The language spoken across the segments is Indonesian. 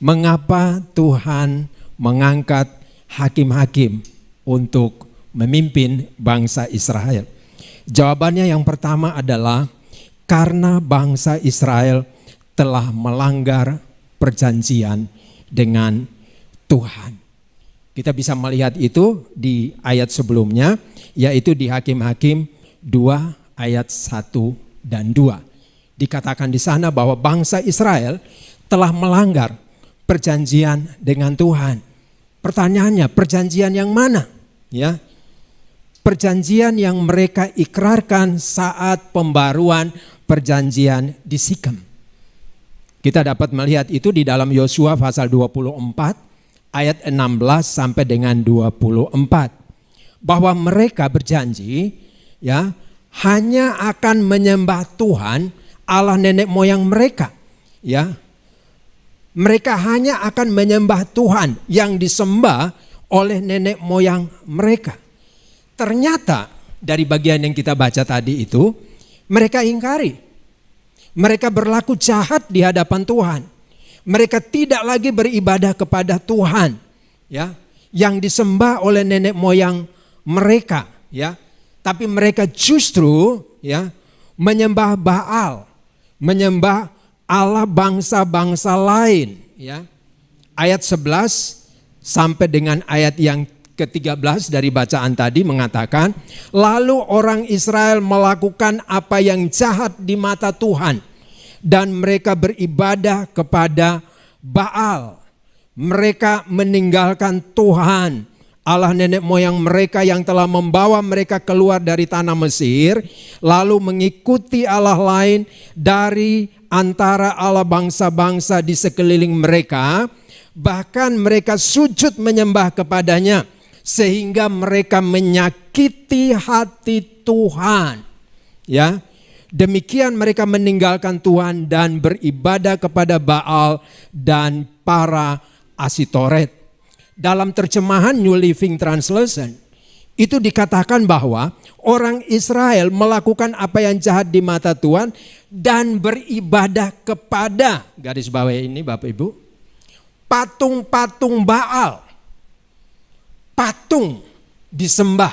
mengapa Tuhan mengangkat hakim-hakim untuk memimpin bangsa Israel? Jawabannya yang pertama adalah karena bangsa Israel telah melanggar perjanjian dengan Tuhan. Kita bisa melihat itu di ayat sebelumnya, yaitu di Hakim-Hakim 2 ayat 1 dan 2. Dikatakan di sana bahwa bangsa Israel telah melanggar perjanjian dengan Tuhan. Pertanyaannya, perjanjian yang mana? Ya, perjanjian yang mereka ikrarkan saat pembaruan perjanjian di Sikem. Kita dapat melihat itu di dalam Yosua pasal 24 ayat 16 sampai dengan 24. Bahwa mereka berjanji ya hanya akan menyembah Tuhan Allah nenek moyang mereka. Ya. Mereka hanya akan menyembah Tuhan yang disembah oleh nenek moyang mereka. Ternyata dari bagian yang kita baca tadi itu mereka ingkari. Mereka berlaku jahat di hadapan Tuhan. Mereka tidak lagi beribadah kepada Tuhan, ya, yang disembah oleh nenek moyang mereka, ya. Tapi mereka justru, ya, menyembah Baal, menyembah Allah bangsa-bangsa lain, ya. Ayat 11 sampai dengan ayat yang ke-13 dari bacaan tadi mengatakan, lalu orang Israel melakukan apa yang jahat di mata Tuhan. Dan mereka beribadah kepada Baal. Mereka meninggalkan Tuhan, Allah nenek moyang mereka yang telah membawa mereka keluar dari tanah Mesir. Lalu mengikuti Allah lain dari antara Allah bangsa-bangsa di sekeliling mereka. Bahkan mereka sujud menyembah kepadanya. Sehingga mereka menyakiti hati Tuhan. Ya. Demikian mereka meninggalkan Tuhan dan beribadah kepada Baal dan para Asitoret. Dalam terjemahan New Living Translation itu dikatakan bahwa orang Israel melakukan apa yang jahat di mata Tuhan dan beribadah kepada, garis bawah ini Bapak Ibu, patung-patung Baal. Patung disembah.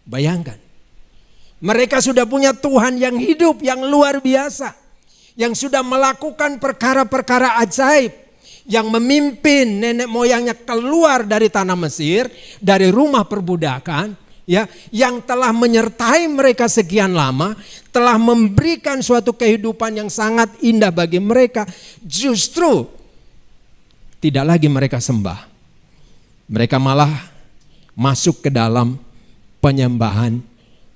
Bayangkan. Mereka sudah punya Tuhan yang hidup, yang luar biasa. Yang sudah melakukan perkara-perkara ajaib. Yang memimpin nenek moyangnya keluar dari tanah Mesir, dari rumah perbudakan. Ya, yang telah menyertai mereka sekian lama, telah memberikan suatu kehidupan yang sangat indah bagi mereka. Justru tidak lagi mereka sembah. Mereka malah masuk ke dalam penyembahan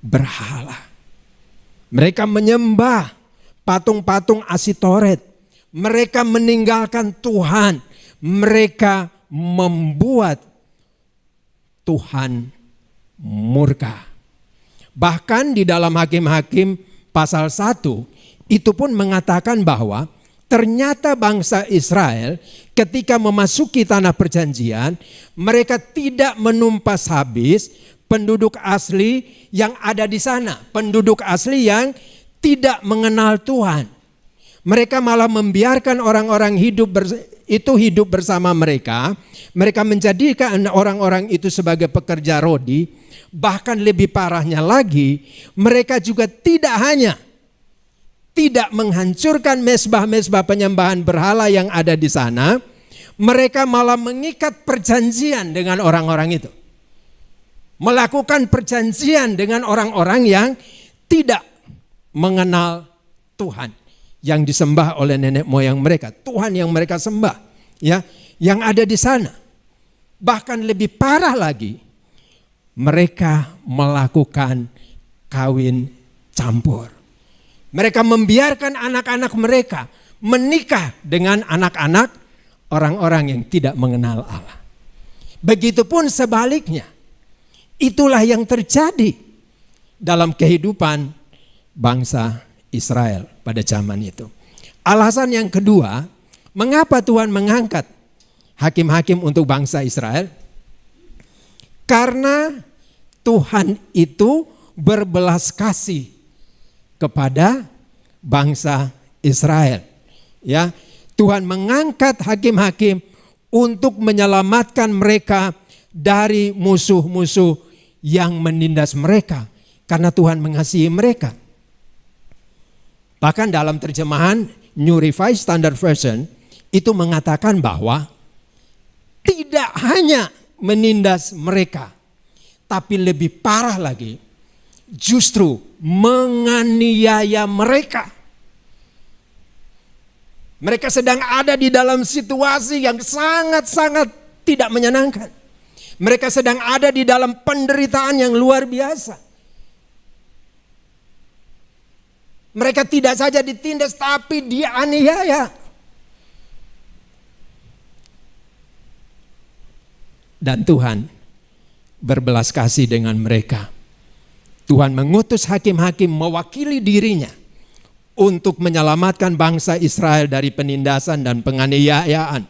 berhala. Mereka menyembah patung-patung Asitoret. Mereka meninggalkan Tuhan. Mereka membuat Tuhan murka. Bahkan di dalam Hakim-Hakim pasal 1 itu pun mengatakan bahwa ternyata bangsa Israel ketika memasuki tanah perjanjian mereka tidak menumpas habis penduduk asli yang ada di sana, penduduk asli yang tidak mengenal Tuhan. Mereka malah membiarkan orang-orang hidup bersama mereka. Mereka menjadikan orang-orang itu sebagai pekerja rodi. Bahkan lebih parahnya lagi, mereka juga tidak hanya tidak menghancurkan mezbah-mezbah penyembahan berhala yang ada di sana, mereka malah mengikat perjanjian dengan orang-orang itu. Melakukan perjanjian dengan orang-orang yang tidak mengenal Tuhan yang disembah oleh nenek moyang mereka, Tuhan yang mereka sembah, ya, yang ada di sana. Bahkan lebih parah lagi, mereka melakukan kawin campur. Mereka membiarkan anak-anak mereka menikah dengan anak-anak orang-orang yang tidak mengenal Allah. Begitupun sebaliknya. Itulah yang terjadi dalam kehidupan bangsa Israel pada zaman itu. Alasan yang kedua, mengapa Tuhan mengangkat hakim-hakim untuk bangsa Israel? Karena Tuhan itu berbelas kasih kepada bangsa Israel. Ya, Tuhan mengangkat hakim-hakim untuk menyelamatkan mereka dari musuh-musuh yang menindas mereka. Karena Tuhan mengasihi mereka. Bahkan dalam terjemahan New Revised Standard Version itu mengatakan bahwa tidak hanya menindas mereka, tapi lebih parah lagi, justru menganiaya mereka. Mereka sedang ada di dalam situasi yang sangat-sangat tidak menyenangkan. Mereka sedang ada di dalam penderitaan yang luar biasa. Mereka tidak saja ditindas tapi dianiaya. Dan Tuhan berbelas kasih dengan mereka. Tuhan mengutus hakim-hakim mewakili dirinya untuk menyelamatkan bangsa Israel dari penindasan dan penganiayaan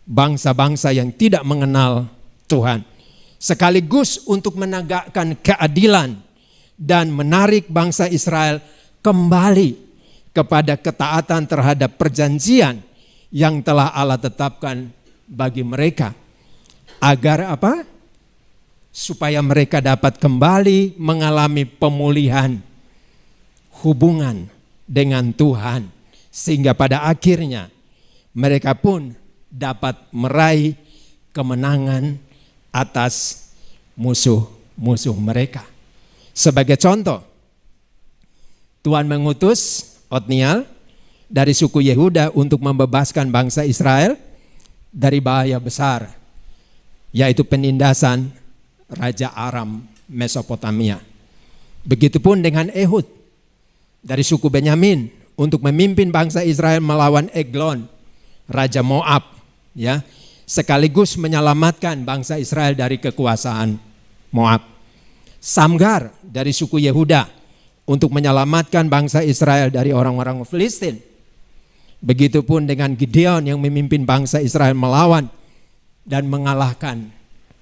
bangsa-bangsa yang tidak mengenal Tuhan. Sekaligus untuk menegakkan keadilan dan menarik bangsa Israel kembali kepada ketaatan terhadap perjanjian yang telah Allah tetapkan bagi mereka. Agar apa? Supaya mereka dapat kembali mengalami pemulihan hubungan dengan Tuhan. Sehingga pada akhirnya mereka pun dapat meraih kemenangan atas musuh-musuh mereka. Sebagai contoh, Tuhan mengutus Otniel dari suku Yehuda untuk membebaskan bangsa Israel dari bahaya besar, yaitu penindasan Raja Aram Mesopotamia. Begitupun dengan Ehud dari suku Benyamin untuk memimpin bangsa Israel melawan Eglon, Raja Moab, ya, sekaligus menyelamatkan bangsa Israel dari kekuasaan Moab. Samgar dari suku Yehuda untuk menyelamatkan bangsa Israel dari orang-orang Filistin. Begitupun dengan Gideon yang memimpin bangsa Israel melawan dan mengalahkan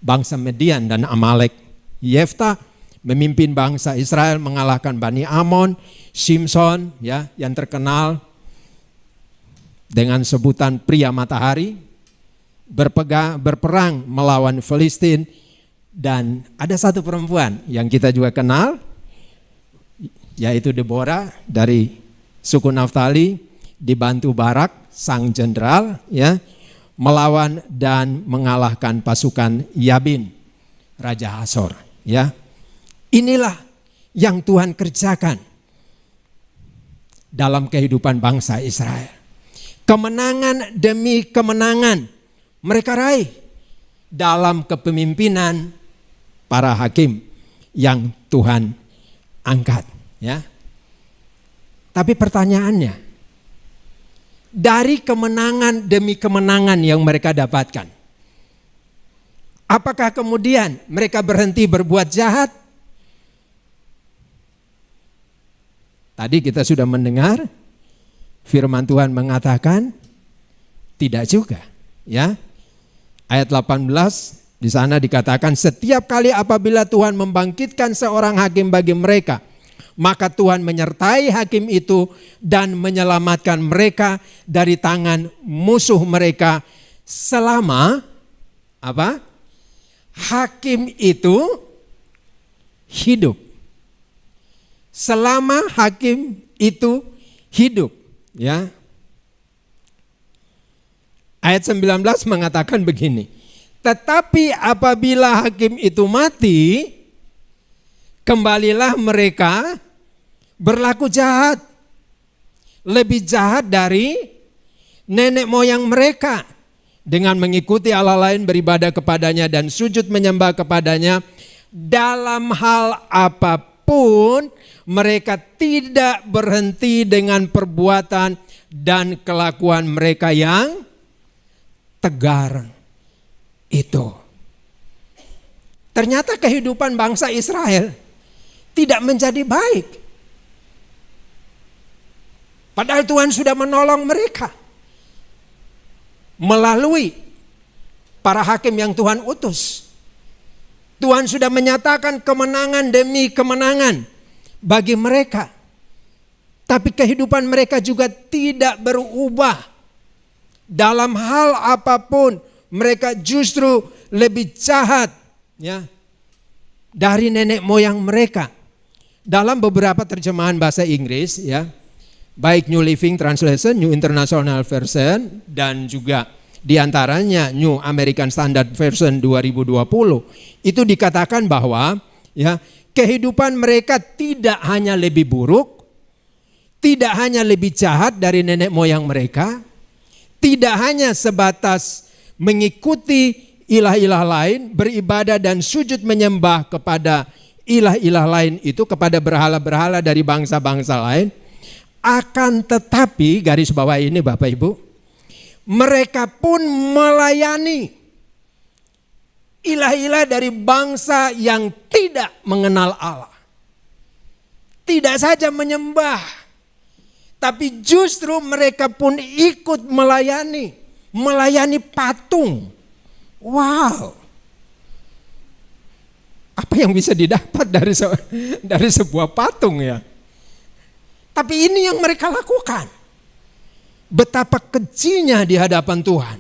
bangsa Median dan Amalek. Yefta memimpin bangsa Israel mengalahkan Bani Amon. Simson, ya, yang terkenal dengan sebutan pria matahari, berperang melawan Filistin. Dan ada satu perempuan yang kita juga kenal, yaitu Deborah dari suku Naftali, dibantu Barak sang jenderal, ya, melawan dan mengalahkan pasukan Yabin, Raja Hasor, ya. Inilah yang Tuhan kerjakan dalam kehidupan bangsa Israel. Kemenangan demi kemenangan mereka raih dalam kepemimpinan para hakim yang Tuhan angkat. Ya. Tapi pertanyaannya, dari kemenangan demi kemenangan yang mereka dapatkan, apakah kemudian mereka berhenti berbuat jahat? Tadi kita sudah mendengar firman Tuhan mengatakan tidak juga, ya. Ayat 18 di sana dikatakan, setiap kali apabila Tuhan membangkitkan seorang hakim bagi mereka, maka Tuhan menyertai hakim itu dan menyelamatkan mereka dari tangan musuh mereka selama apa? Hakim itu hidup. Selama hakim itu hidup, ya. Ayat 19 mengatakan begini, tetapi apabila hakim itu mati, kembalilah mereka berlaku jahat, lebih jahat dari nenek moyang mereka, dengan mengikuti Allah lain, beribadah kepadanya dan sujud menyembah kepadanya. Dalam hal apapun mereka tidak berhenti dengan perbuatan dan kelakuan mereka yang tegar itu. Ternyata kehidupan bangsa Israel tidak menjadi baik. Padahal Tuhan sudah menolong mereka melalui para hakim yang Tuhan utus. Tuhan sudah menyatakan kemenangan demi kemenangan bagi mereka. Tapi kehidupan mereka juga tidak berubah Dalam hal apapun mereka justru lebih jahat ya dari nenek moyang mereka. Dalam beberapa terjemahan bahasa Inggris ya, baik New Living Translation, New International Version, dan juga diantaranya New American Standard Version 2020, itu dikatakan bahwa ya kehidupan mereka tidak hanya lebih buruk, tidak hanya lebih jahat dari nenek moyang mereka, tidak hanya sebatas mengikuti ilah-ilah lain, beribadah dan sujud menyembah kepada ilah-ilah lain itu, kepada berhala-berhala dari bangsa-bangsa lain. Akan tetapi, garis bawah ini Bapak Ibu, mereka pun melayani ilah-ilah dari bangsa yang tidak mengenal Allah. Tidak saja menyembah, tapi justru mereka pun ikut melayani patung. Wow. Apa yang bisa didapat dari sebuah patung ya? Tapi ini yang mereka lakukan. Betapa kecilnya di hadapan Tuhan.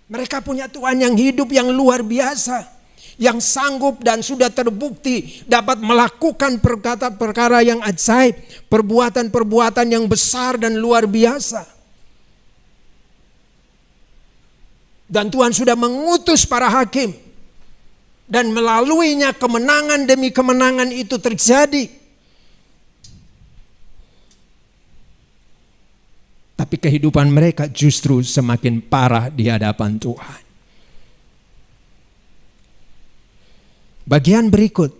Mereka punya Tuhan yang hidup, yang luar biasa, yang sanggup dan sudah terbukti dapat melakukan perkara-perkara yang ajaib, perbuatan-perbuatan yang besar dan luar biasa. Dan Tuhan sudah mengutus para hakim, dan melaluinya kemenangan demi kemenangan itu terjadi. Tapi kehidupan mereka justru semakin parah di hadapan Tuhan. Bagian berikut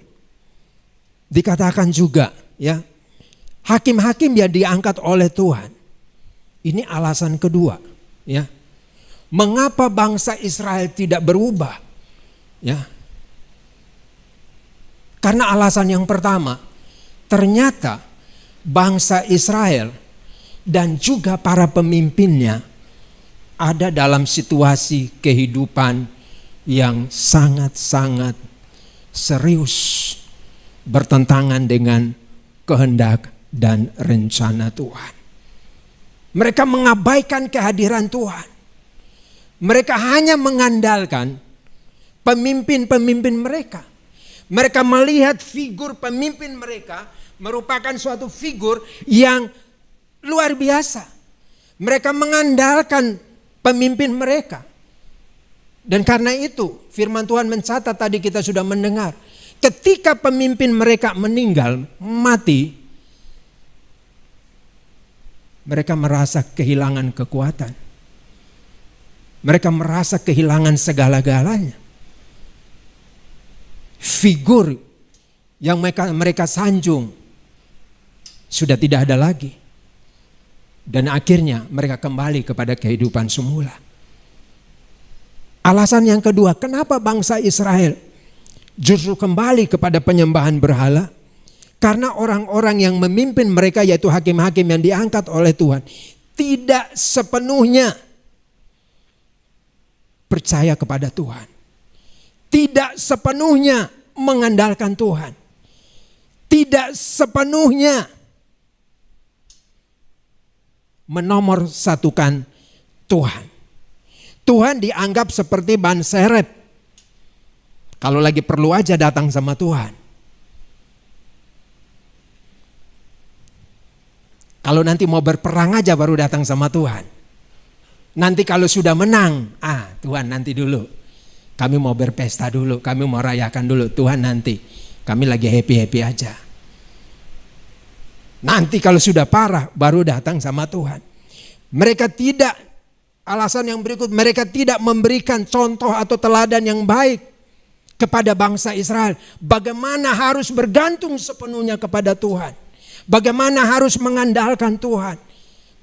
dikatakan juga ya, hakim-hakim yang diangkat oleh Tuhan. Ini alasan kedua ya. Mengapa bangsa Israel tidak berubah? Ya. Karena alasan yang pertama, ternyata bangsa Israel dan juga para pemimpinnya ada dalam situasi kehidupan yang sangat-sangat serius, bertentangan dengan kehendak dan rencana Tuhan. Mereka mengabaikan kehadiran Tuhan. Mereka hanya mengandalkan pemimpin-pemimpin mereka. Mereka melihat figur pemimpin mereka merupakan suatu figur yang luar biasa. Mereka mengandalkan pemimpin mereka. Dan karena itu firman Tuhan mencatat, tadi kita sudah mendengar, ketika pemimpin mereka meninggal, mati, mereka merasa kehilangan kekuatan. Mereka merasa kehilangan segala-galanya. Figur yang mereka sanjung sudah tidak ada lagi. Dan akhirnya mereka kembali kepada kehidupan semula. Alasan yang kedua, kenapa bangsa Israel justru kembali kepada penyembahan berhala? Karena orang-orang yang memimpin mereka, yaitu hakim-hakim yang diangkat oleh Tuhan, tidak sepenuhnya percaya kepada Tuhan. Tidak sepenuhnya mengandalkan Tuhan. Tidak sepenuhnya menomorsatukan Tuhan. Tuhan dianggap seperti ban serep. Kalau lagi perlu aja datang sama Tuhan. Kalau nanti mau berperang aja baru datang sama Tuhan. Nanti kalau sudah menang, Tuhan nanti dulu. Kami mau berpesta dulu, kami mau rayakan dulu. Tuhan nanti, kami lagi happy-happy aja. Nanti kalau sudah parah baru datang sama Tuhan. Mereka tidak, alasan yang berikut, mereka tidak memberikan contoh atau teladan yang baik kepada bangsa Israel. Bagaimana harus bergantung sepenuhnya kepada Tuhan. Bagaimana harus mengandalkan Tuhan.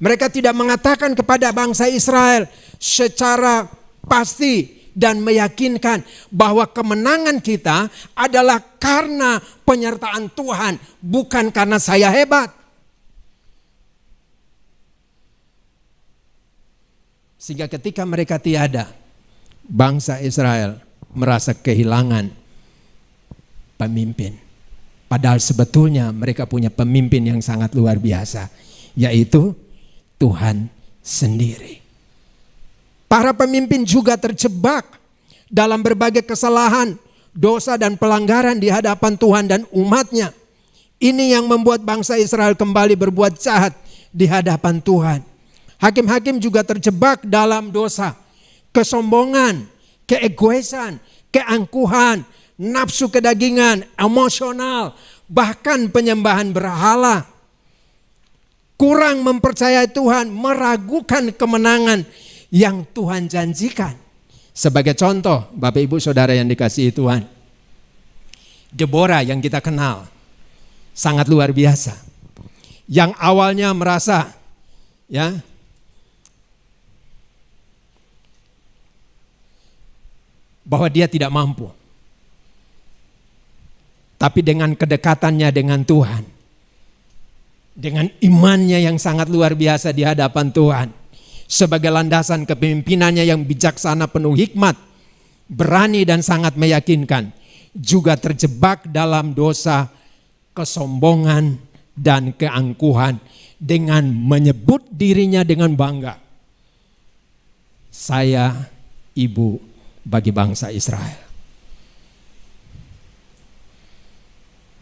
Mereka tidak mengatakan kepada bangsa Israel secara pasti dan meyakinkan bahwa kemenangan kita adalah karena penyertaan Tuhan, bukan karena saya hebat. Sehingga ketika mereka tiada, bangsa Israel merasa kehilangan pemimpin. Padahal sebetulnya mereka punya pemimpin yang sangat luar biasa, yaitu Tuhan sendiri. Para pemimpin juga terjebak dalam berbagai kesalahan, dosa dan pelanggaran di hadapan Tuhan dan umatnya. Ini yang membuat bangsa Israel kembali berbuat jahat di hadapan Tuhan. Hakim-hakim juga terjebak dalam dosa, kesombongan, keegoisan, keangkuhan, nafsu kedagingan, emosional, bahkan penyembahan berhala. Kurang mempercayai Tuhan, meragukan kemenangan yang Tuhan janjikan. Sebagai contoh, Bapak Ibu Saudara yang dikasihi Tuhan, Deborah yang kita kenal sangat luar biasa. Yang awalnya merasa bahwa dia tidak mampu. Tapi dengan kedekatannya dengan Tuhan, dengan imannya yang sangat luar biasa di hadapan Tuhan, sebagai landasan kepemimpinannya yang bijaksana penuh hikmat, berani dan sangat meyakinkan, juga terjebak dalam dosa, kesombongan dan keangkuhan dengan menyebut dirinya dengan bangga, saya ibu bagi bangsa Israel.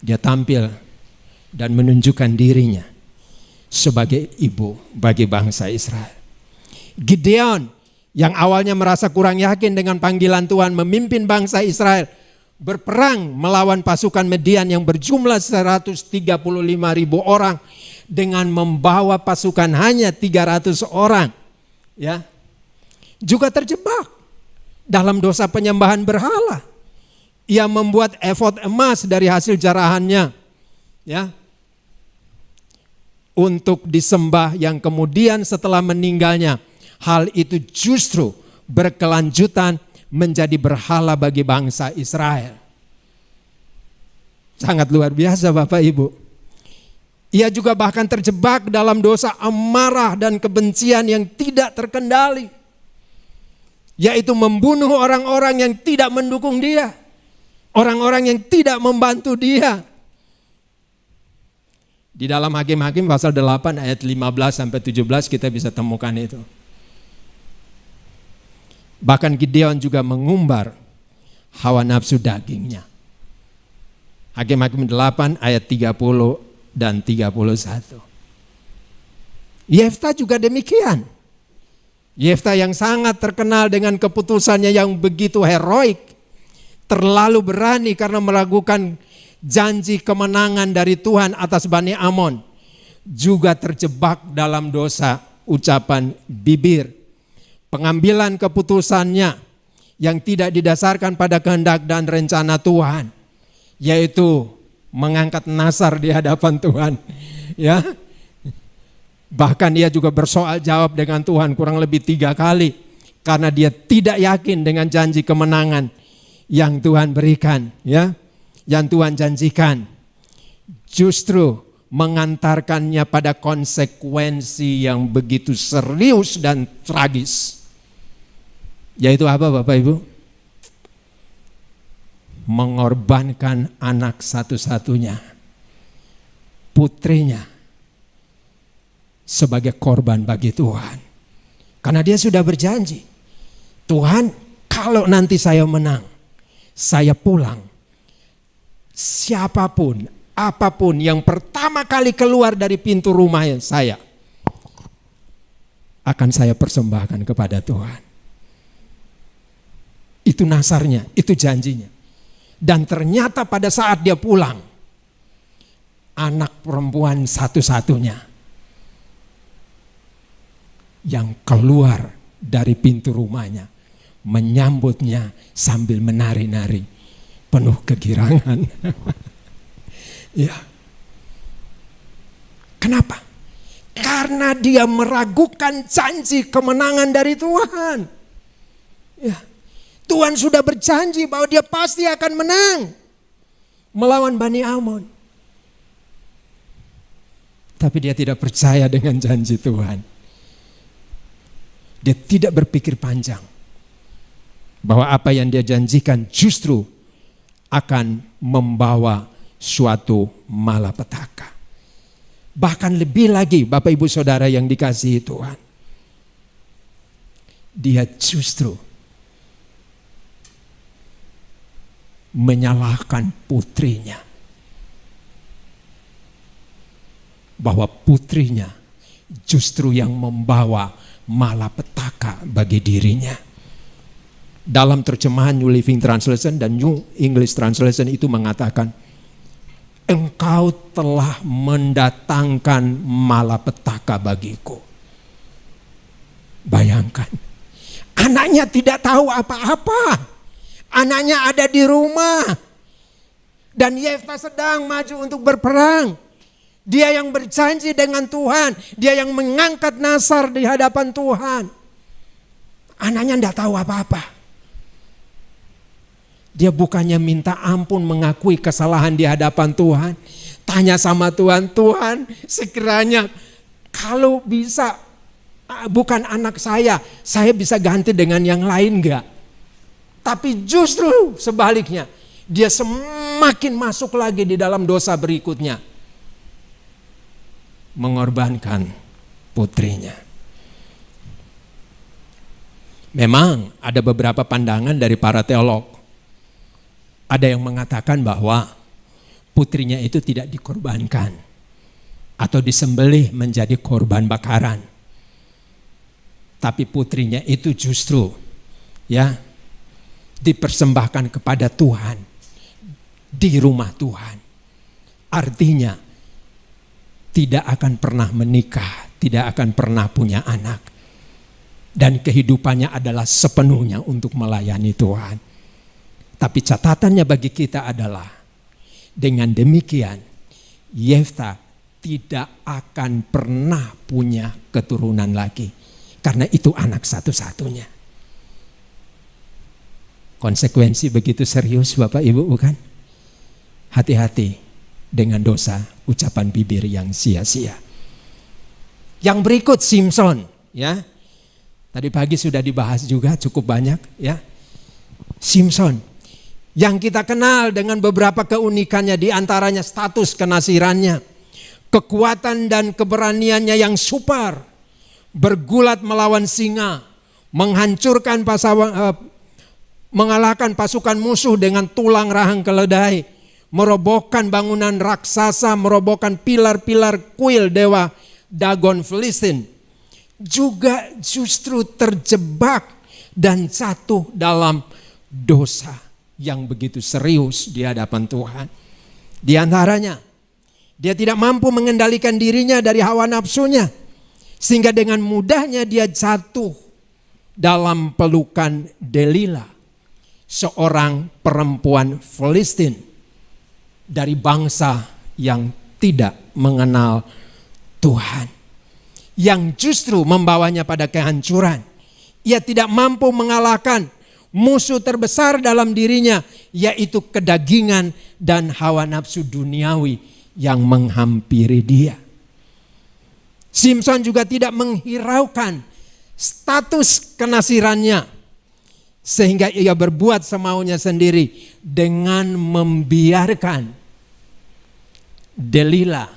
Dia tampil dan menunjukkan dirinya sebagai ibu bagi bangsa Israel. Gideon yang awalnya merasa kurang yakin dengan panggilan Tuhan memimpin bangsa Israel, berperang melawan pasukan Midian yang berjumlah 135.000 orang dengan membawa pasukan hanya 300 orang. Juga terjebak dalam dosa penyembahan berhala. Ia membuat efod emas dari hasil jarahannya untuk disembah, yang kemudian setelah meninggalnya hal itu justru berkelanjutan menjadi berhala bagi bangsa Israel. Sangat luar biasa Bapak Ibu. Ia juga bahkan terjebak dalam dosa amarah dan kebencian yang tidak terkendali, yaitu membunuh orang-orang yang tidak mendukung dia, orang-orang yang tidak membantu dia. Di dalam Hakim-Hakim pasal 8 ayat 15 sampai 17 kita bisa temukan itu. Bahkan Gideon juga mengumbar hawa nafsu dagingnya. Hakim-Hakim 8 ayat 30 dan 31. Yefta juga demikian. Yefta yang sangat terkenal dengan keputusannya yang begitu heroik, terlalu berani karena meragukan janji kemenangan dari Tuhan atas Bani Amon, juga terjebak dalam dosa ucapan bibir. Pengambilan keputusannya yang tidak didasarkan pada kehendak dan rencana Tuhan, yaitu mengangkat Nasar di hadapan Tuhan. Bahkan dia juga bersoal jawab dengan Tuhan kurang lebih 3 kali karena dia tidak yakin dengan janji kemenangan yang Tuhan berikan, yang Tuhan janjikan, justru mengantarkannya pada konsekuensi yang begitu serius dan tragis. Yaitu apa Bapak Ibu? Mengorbankan anak satu-satunya, putrinya, sebagai korban bagi Tuhan. Karena dia sudah berjanji, Tuhan, kalau nanti saya menang, saya pulang, siapapun, apapun yang pertama kali keluar dari pintu rumah saya, akan saya persembahkan kepada Tuhan. Itu nasarnya, itu janjinya. Dan ternyata pada saat dia pulang, anak perempuan satu-satunya yang keluar dari pintu rumahnya menyambutnya sambil menari-nari penuh kegirangan. Kenapa? Karena dia meragukan janji kemenangan dari Tuhan. Tuhan sudah berjanji bahwa dia pasti akan menang melawan Bani Amon. Tapi dia tidak percaya dengan janji Tuhan. Dia tidak berpikir panjang bahwa apa yang dia janjikan justru akan membawa suatu malapetaka. Bahkan lebih lagi Bapak Ibu Saudara yang dikasihi Tuhan, dia justru menyalahkan putrinya. Bahwa putrinya justru yang membawa malapetaka bagi dirinya. Dalam terjemahan New Living Translation dan New English Translation itu mengatakan, engkau telah mendatangkan malapetaka bagiku. Bayangkan, anaknya tidak tahu apa-apa. Anaknya ada di rumah. Dan Yefta sedang maju untuk berperang. Dia yang berjanji dengan Tuhan. Dia yang mengangkat Nasar di hadapan Tuhan. Anaknya tidak tahu apa-apa. Dia bukannya minta ampun, mengakui kesalahan di hadapan Tuhan. Tanya sama Tuhan, Tuhan sekiranya kalau bisa bukan anak saya bisa ganti dengan yang lain enggak? Tapi justru sebaliknya, dia semakin masuk lagi di dalam dosa berikutnya. Mengorbankan putrinya. Memang ada beberapa pandangan dari para teolog. Ada yang mengatakan bahwa putrinya itu tidak dikorbankan atau disembelih menjadi korban bakaran. Tapi putrinya itu justru dipersembahkan kepada Tuhan di rumah Tuhan. Artinya tidak akan pernah menikah, tidak akan pernah punya anak. Dan kehidupannya adalah sepenuhnya untuk melayani Tuhan. Tapi catatannya bagi kita adalah, dengan demikian Yefta tidak akan pernah punya keturunan lagi. Karena itu anak satu-satunya. Konsekuensi begitu serius Bapak Ibu, bukan? Hati-hati dengan dosa ucapan bibir yang sia-sia. Yang berikut Simson, ya. Tadi pagi sudah dibahas juga cukup banyak, ya. Simson yang kita kenal dengan beberapa keunikannya, di antaranya status kenasirannya, kekuatan dan keberaniannya yang super, bergulat melawan singa, mengalahkan pasukan musuh dengan tulang rahang keledai, merobohkan bangunan raksasa, merobohkan pilar-pilar kuil dewa Dagon Filistin. Juga justru terjebak dan jatuh dalam dosa yang begitu serius di hadapan Tuhan. Di antaranya, dia tidak mampu mengendalikan dirinya dari hawa nafsunya, sehingga dengan mudahnya dia jatuh dalam pelukan Delila, seorang perempuan Filistin dari bangsa yang tidak mengenal Tuhan, yang justru membawanya pada kehancuran. Ia tidak mampu mengalahkan musuh terbesar dalam dirinya, yaitu kedagingan dan hawa nafsu duniawi yang menghampiri dia. Simson juga tidak menghiraukan status kenasirannya, sehingga ia berbuat semaunya sendiri dengan membiarkan Delila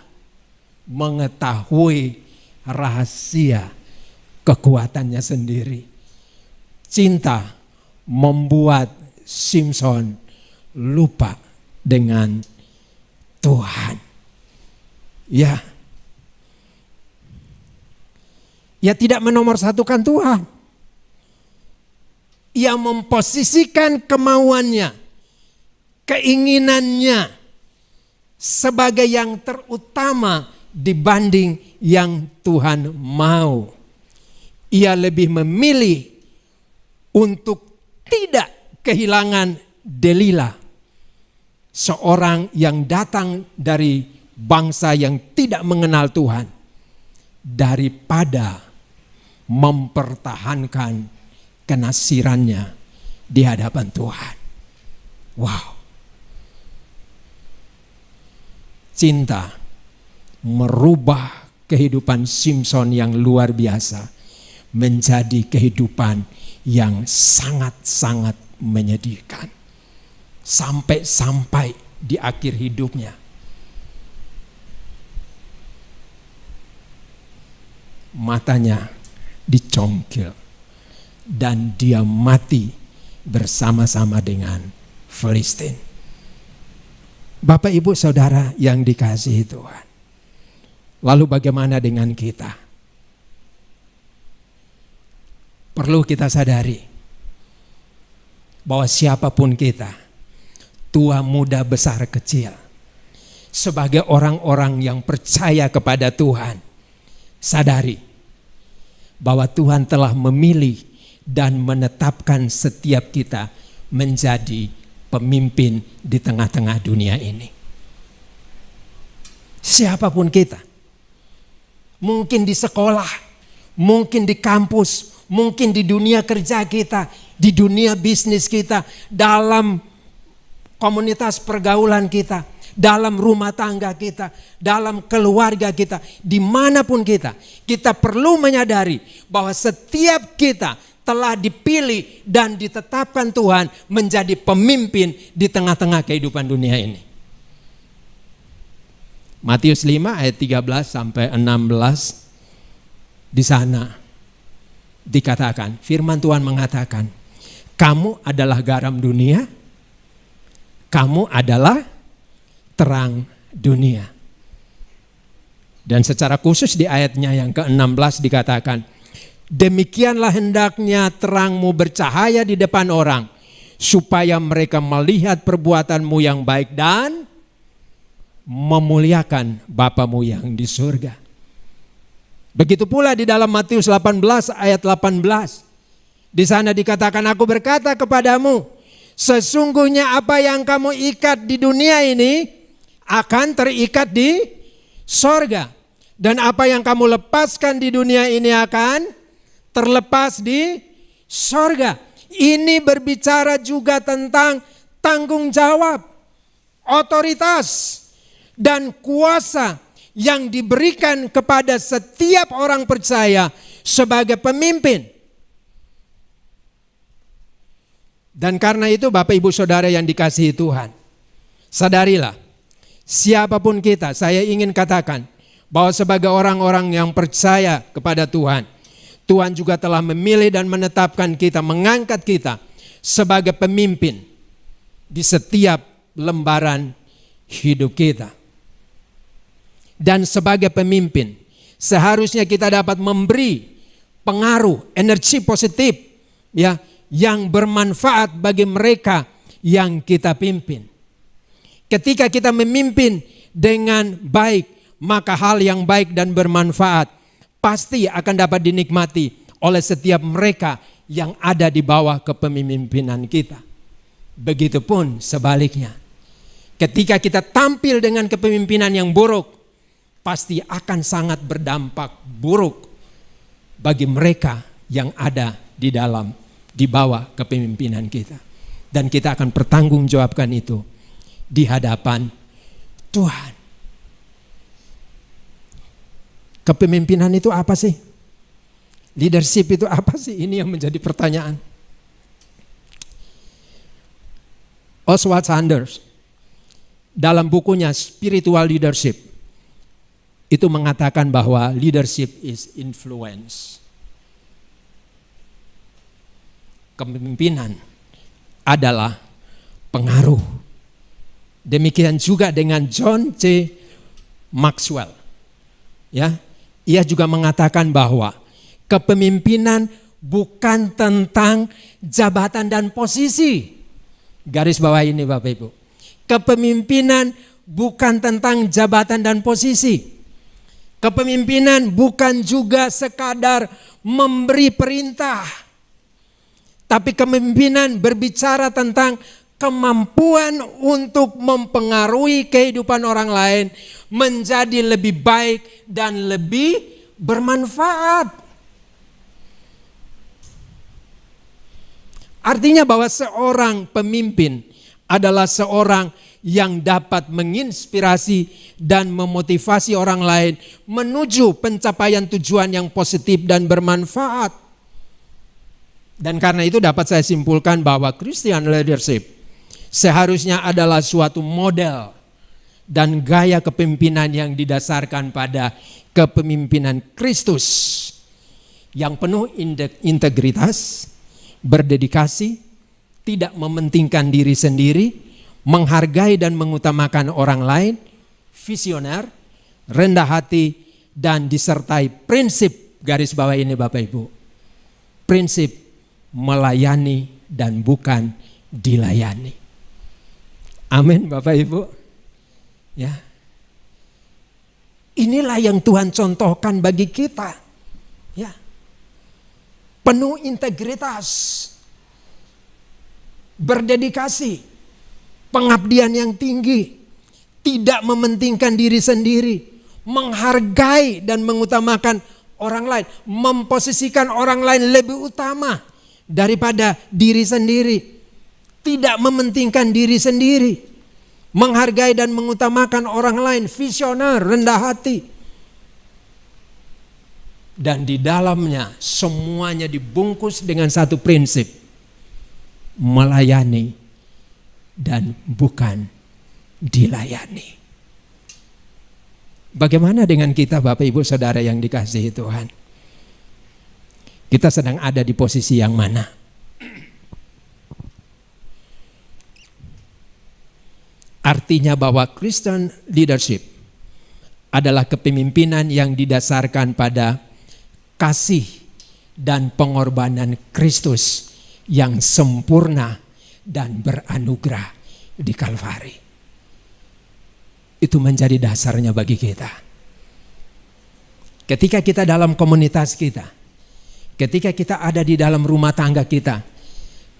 mengetahui rahasia kekuatannya sendiri. Cinta membuat Simson lupa dengan Tuhan. Ya, ia tidak menomorsatukan Tuhan. Ia memposisikan kemauannya, keinginannya sebagai yang terutama dibanding yang Tuhan mau. Ia lebih memilih untuk tidak kehilangan Delila, seorang yang datang dari bangsa yang tidak mengenal Tuhan, daripada mempertahankan kenasirannya di hadapan Tuhan. Wow. Cinta merubah kehidupan Simson yang luar biasa menjadi kehidupan yang sangat-sangat menyedihkan. Sampai di akhir hidupnya, matanya dicongkel dan dia mati bersama-sama dengan Filistin. Bapak, Ibu, Saudara yang dikasihi Tuhan. Lalu bagaimana dengan kita? Perlu kita sadari bahwa siapapun kita, tua, muda, besar, kecil, sebagai orang-orang yang percaya kepada Tuhan, sadari bahwa Tuhan telah memilih dan menetapkan setiap kita menjadi pemimpin di tengah-tengah dunia ini. Siapapun kita, mungkin di sekolah, mungkin di kampus, mungkin di dunia kerja kita, di dunia bisnis kita, dalam komunitas pergaulan kita, dalam rumah tangga kita, dalam keluarga kita, dimanapun kita perlu menyadari bahwa setiap kita telah dipilih dan ditetapkan Tuhan menjadi pemimpin di tengah-tengah kehidupan dunia ini. Matius 5 ayat 13 sampai 16, di sana dikatakan, firman Tuhan mengatakan, kamu adalah garam dunia, kamu adalah terang dunia. Dan secara khusus di ayatnya yang ke-16 dikatakan, demikianlah hendaknya terangmu bercahaya di depan orang, supaya mereka melihat perbuatanmu yang baik dan memuliakan Bapamu yang di surga. Begitu pula di dalam Matius 18 ayat 18. Di sana dikatakan, aku berkata kepadamu, sesungguhnya apa yang kamu ikat di dunia ini akan terikat di sorga. Dan apa yang kamu lepaskan di dunia ini akan terlepas di sorga. Ini berbicara juga tentang tanggung jawab, otoritas, dan kuasa yang diberikan kepada setiap orang percaya sebagai pemimpin. Dan karena itu Bapak Ibu Saudara yang dikasihi Tuhan, sadarilah, siapapun kita, saya ingin katakan bahwa sebagai orang-orang yang percaya kepada Tuhan, Tuhan juga telah memilih dan menetapkan kita, mengangkat kita sebagai pemimpin di setiap lembaran hidup kita. Dan sebagai pemimpin, seharusnya kita dapat memberi pengaruh, energi positif, ya, yang bermanfaat bagi mereka yang kita pimpin. Ketika kita memimpin dengan baik, maka hal yang baik dan bermanfaat pasti akan dapat dinikmati oleh setiap mereka yang ada di bawah kepemimpinan kita. Begitupun sebaliknya, ketika kita tampil dengan kepemimpinan yang buruk, pasti akan sangat berdampak buruk bagi mereka yang ada di bawah kepemimpinan kita. Dan kita akan pertanggungjawabkan itu di hadapan Tuhan. Kepemimpinan itu apa sih? Leadership itu apa sih? Ini yang menjadi pertanyaan. Oswald Sanders dalam bukunya Spiritual Leadership itu mengatakan bahwa leadership is influence. Kepemimpinan adalah pengaruh. Demikian juga dengan John C. Maxwell. Ya, ia juga mengatakan bahwa kepemimpinan bukan tentang jabatan dan posisi. Garis bawah ini Bapak Ibu. Kepemimpinan bukan tentang jabatan dan posisi. Kepemimpinan bukan juga sekadar memberi perintah. Tapi kepemimpinan berbicara tentang kemampuan untuk mempengaruhi kehidupan orang lain menjadi lebih baik dan lebih bermanfaat. Artinya bahwa seorang pemimpin adalah seorang yang dapat menginspirasi dan memotivasi orang lain menuju pencapaian tujuan yang positif dan bermanfaat. Dan karena itu dapat saya simpulkan bahwa Christian leadership seharusnya adalah suatu model dan gaya kepemimpinan yang didasarkan pada kepemimpinan Kristus yang penuh integritas, berdedikasi, tidak mementingkan diri sendiri, menghargai dan mengutamakan orang lain, visioner, rendah hati, dan disertai prinsip, garis bawah ini Bapak Ibu, prinsip melayani dan bukan dilayani. Amin Bapak Ibu. Ya. Inilah yang Tuhan contohkan bagi kita. Ya. Penuh integritas, berdedikasi, pengabdian yang tinggi, tidak mementingkan diri sendiri, menghargai dan mengutamakan orang lain, memposisikan orang lain lebih utama daripada diri sendiri, tidak mementingkan diri sendiri, menghargai dan mengutamakan orang lain, visioner, rendah hati. Dan di dalamnya semuanya dibungkus dengan satu prinsip, melayani dan bukan dilayani. Bagaimana dengan kita Bapak Ibu Saudara yang dikasihi Tuhan? Kita sedang ada di posisi yang mana? Artinya bahwa Christian leadership adalah kepemimpinan yang didasarkan pada kasih dan pengorbanan Kristus yang sempurna dan beranugerah di Kalvari. Itu menjadi dasarnya bagi kita. Ketika kita dalam komunitas kita, ketika kita ada di dalam rumah tangga kita,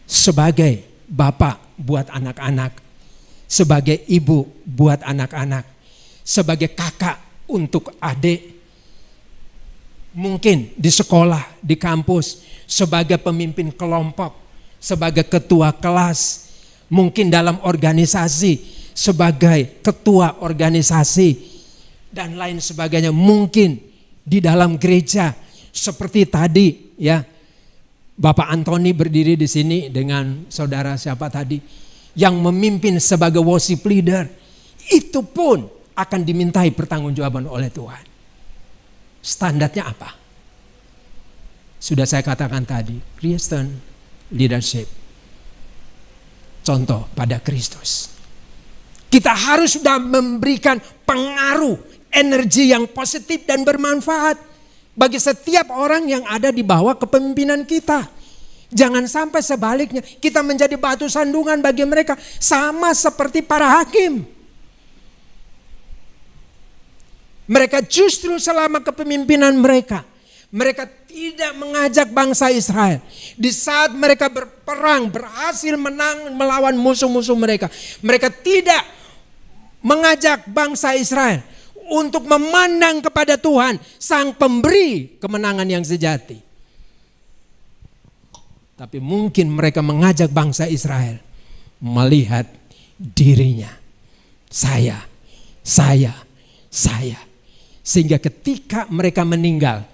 sebagai bapak buat anak-anak, sebagai ibu buat anak-anak, sebagai kakak untuk adik, mungkin di sekolah, di kampus, sebagai pemimpin kelompok, sebagai ketua kelas, mungkin dalam organisasi, sebagai ketua organisasi, dan lain sebagainya. Mungkin di dalam gereja, seperti tadi ya, Bapak Antoni berdiri di sini dengan saudara siapa tadi, yang memimpin sebagai worship leader, itu pun akan dimintai pertanggungjawaban oleh Tuhan. Standarnya apa? Sudah saya katakan tadi, Christian leadership, contoh pada Kristus. Kita harus sudah memberikan pengaruh, energi yang positif dan bermanfaat bagi setiap orang yang ada di bawah kepemimpinan kita. Jangan sampai sebaliknya kita menjadi batu sandungan bagi mereka, sama seperti para hakim. Mereka justru selama kepemimpinan mereka tidak mengajak bangsa Israel. Di saat mereka berperang, berhasil menang melawan musuh-musuh mereka, mereka tidak mengajak bangsa Israel untuk memandang kepada Tuhan, sang pemberi kemenangan yang sejati. Tapi mungkin mereka mengajak bangsa Israel melihat dirinya. Saya. Sehingga ketika mereka meninggal,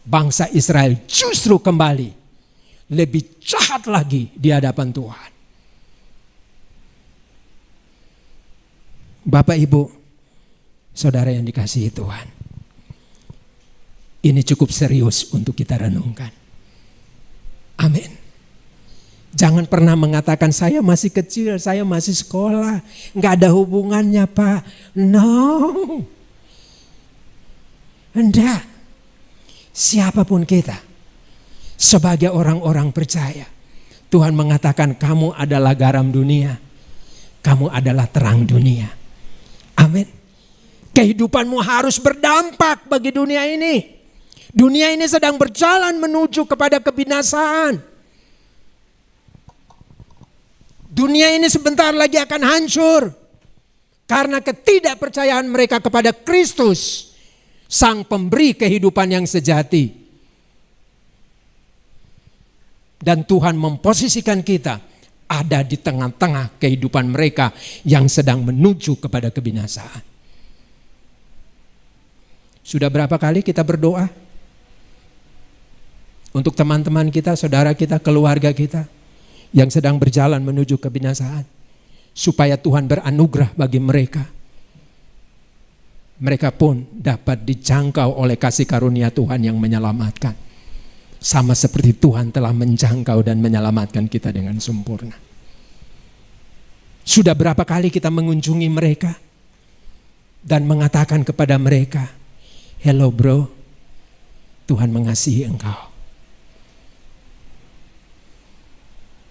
bangsa Israel justru kembali lebih jahat lagi di hadapan Tuhan. Bapak Ibu, saudara yang dikasihi Tuhan, ini cukup serius untuk kita renungkan. Amin. Jangan pernah mengatakan saya masih kecil, saya masih sekolah, nggak ada hubungannya Pak. No. Hendak siapapun kita sebagai orang-orang percaya, Tuhan mengatakan kamu adalah garam dunia, kamu adalah terang dunia. Amin. Kehidupanmu harus berdampak bagi dunia ini. Dunia ini sedang berjalan menuju kepada kebinasaan. Dunia ini sebentar lagi akan hancur karena ketidakpercayaan mereka kepada Kristus, sang pemberi kehidupan yang sejati. Dan Tuhan memposisikan kita ada di tengah-tengah kehidupan mereka yang sedang menuju kepada kebinasaan. Sudah berapa kali kita berdoa untuk teman-teman kita, saudara kita, keluarga kita yang sedang berjalan menuju kebinasaan, supaya Tuhan beranugerah bagi mereka. Mereka pun dapat dijangkau oleh kasih karunia Tuhan yang menyelamatkan. Sama seperti Tuhan telah menjangkau dan menyelamatkan kita dengan sempurna. Sudah berapa kali kita mengunjungi mereka dan mengatakan kepada mereka, "Hello bro, Tuhan mengasihi engkau."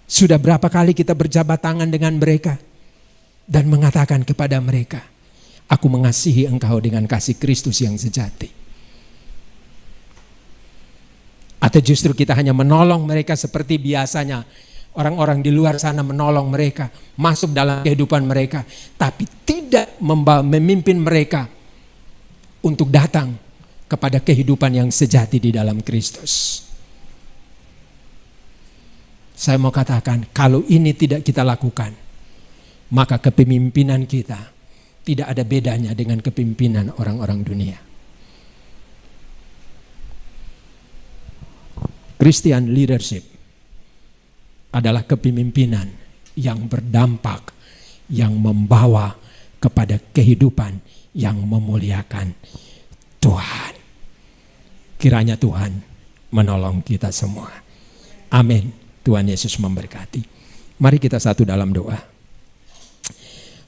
Sudah berapa kali kita berjabat tangan dengan mereka dan mengatakan kepada mereka, "Aku mengasihi engkau dengan kasih Kristus yang sejati." Atau justru kita hanya menolong mereka seperti biasanya orang-orang di luar sana menolong mereka, masuk dalam kehidupan mereka, tapi tidak memimpin mereka untuk datang kepada kehidupan yang sejati di dalam Kristus. Saya mau katakan, kalau ini tidak kita lakukan, maka kepemimpinan kita tidak ada bedanya dengan kepemimpinan orang-orang dunia. Christian leadership adalah kepemimpinan yang berdampak, yang membawa kepada kehidupan yang memuliakan Tuhan. Kiranya Tuhan menolong kita semua. Amin. Tuhan Yesus memberkati. Mari kita satu dalam doa.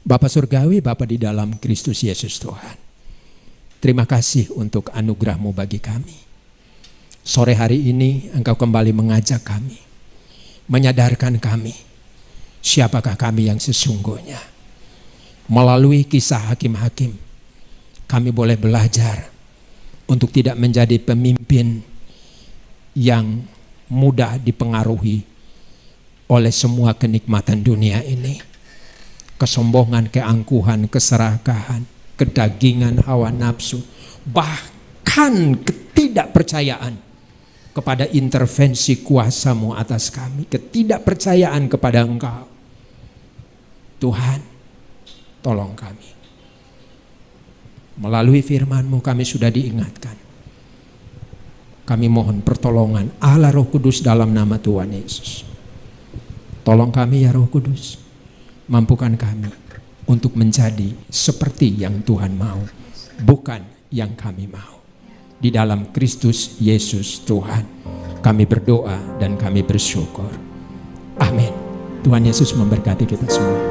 Bapa Surgawi, Bapa di dalam Kristus Yesus Tuhan, terima kasih untuk anugerah-Mu bagi kami. Sore hari ini Engkau kembali mengajak kami, menyadarkan kami siapakah kami yang sesungguhnya. Melalui kisah hakim-hakim, kami boleh belajar untuk tidak menjadi pemimpin yang mudah dipengaruhi oleh semua kenikmatan dunia ini. Kesombongan, keangkuhan, keserakahan, kedagingan, hawa nafsu, bahkan ketidakpercayaan kepada intervensi kuasa-Mu atas kami, ketidakpercayaan kepada Engkau. Tuhan, tolong kami. Melalui firman-Mu kami sudah diingatkan. Kami mohon pertolongan Allah Roh Kudus dalam nama Tuhan Yesus. Tolong kami ya Roh Kudus, mampukan kami untuk menjadi seperti yang Tuhan mau, bukan yang kami mau. Di dalam Kristus Yesus Tuhan, kami berdoa dan kami bersyukur. Amin. Tuhan Yesus memberkati kita semua.